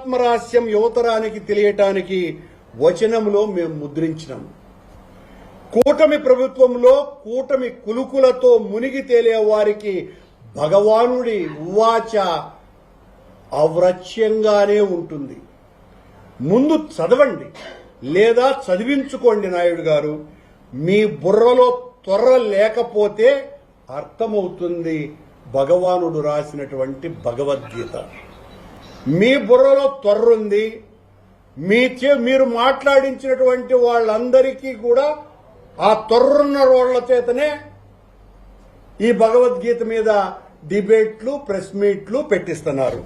ఆత్మరహస్యం యువతరానికి తెలియటానికి వచనంలో మేము ముద్రించినాం. కూటమి ప్రభుత్వంలో కూటమి కులుకులతో మునిగి తేలే వారికి భగవానుడి ఉవాచ అవ్రచ్యంగానే ఉంటుంది. ముందు చదవండి లేదా చదివించుకోండి నాయుడు గారు. మీ బుర్రలో త్వర లేకపోతే అర్థమవుతుంది భగవానుడు రాసినటువంటి భగవద్గీత. మీ బుర్రలో త్వర్రుంది. మీరు మాట్లాడించినటువంటి వాళ్ళందరికీ కూడా ఆ త్వర్రున్న రోళ్ల చేతనే ఈ భగవద్గీత మీద డిబేట్లు, ప్రెస్ మీట్లు పెట్టిస్తున్నారు.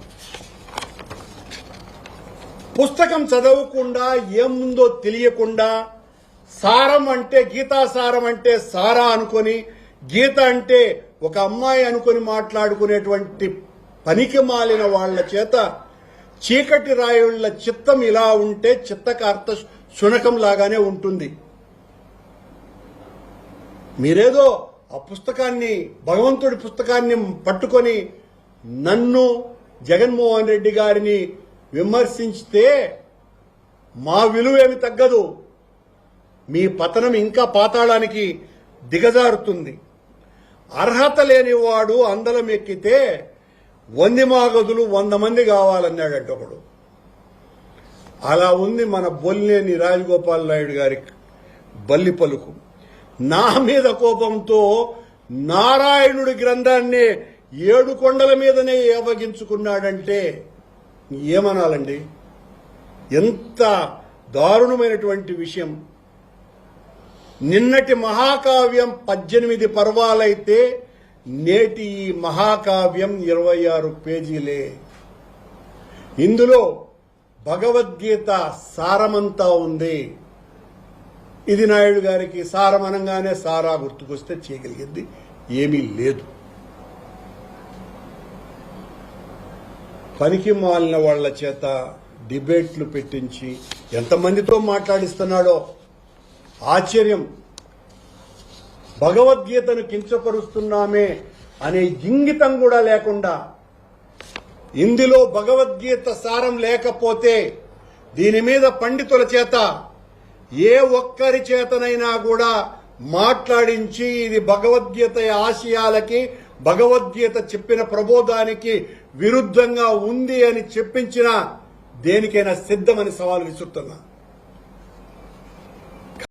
పుస్తకం చదవకుండా ఏముందో తెలియకుండా సారం అంటే గీతాసారం అంటే సారా అనుకొని, గీత అంటే ఒక అమ్మాయి అనుకొని మాట్లాడుకునేటువంటి పనికి మాలిన వాళ్ల చేత చీకటి రాయుళ్ల చిత్తం ఇలా ఉంటే చిత్తకార్త శునకం లాగానే ఉంటుంది. మీరేదో ఆ పుస్తకాన్ని, భగవంతుడి పుస్తకాన్ని పట్టుకొని నన్ను, జగన్మోహన్ రెడ్డి గారిని విమర్శించితే మా విలువేమి తగ్గదు. మీ పతనం ఇంకా పాతాళానికి దిగజారుతుంది. అర్హత లేనివాడు అందలం ఎక్కితే వందిమాగదులు 100 మంది కావాలన్నాడంట ఒకడు. అలా ఉంది మన బొల్లేని రాజగోపాల్ నాయుడు గారి బల్లి పలుకు. నా మీద కోపంతో నారాయణుడి గ్రంథాన్ని 7 కొండల మీదనే ఏవగించుకున్నాడంటే ఏమనాలండి? ఎంత దారుణమైనటువంటి విషయం. నిన్నటి మహాకావ్యం 18 పర్వాలైతే నేటి ఈ మహాకావ్యం 26 పేజీలే. ఇందులో భగవద్గీత సారమంతా ఉంది. ఇది నాయుడు గారికి సారం అనగానే సారా గుర్తుకొస్తే చేయగలిగింది ఏమీ లేదు. పనికి మాలిన వాళ్ల చేత డిబేట్లు పెట్టించి ఎంతమందితో మాట్లాడిస్తున్నాడో ఆశ్చర్యం. భగవద్గీతను కించపరుస్తున్నామే అనే ఇంగితం కూడా లేకుండా, ఇందులో భగవద్గీత సారం లేకపోతే దీని మీద పండితుల చేత ఏ ఒక్కరి చేతనైనా కూడా మాట్లాడించి ఇది భగవద్గీత ఆశయాలకి, భగవద్గీత చెప్పిన ప్రబోధానికి విరుద్ధంగా ఉంది అని చెప్పించినా దేనికైనా సిద్ధమని సవాల్ విసురుతున్నా.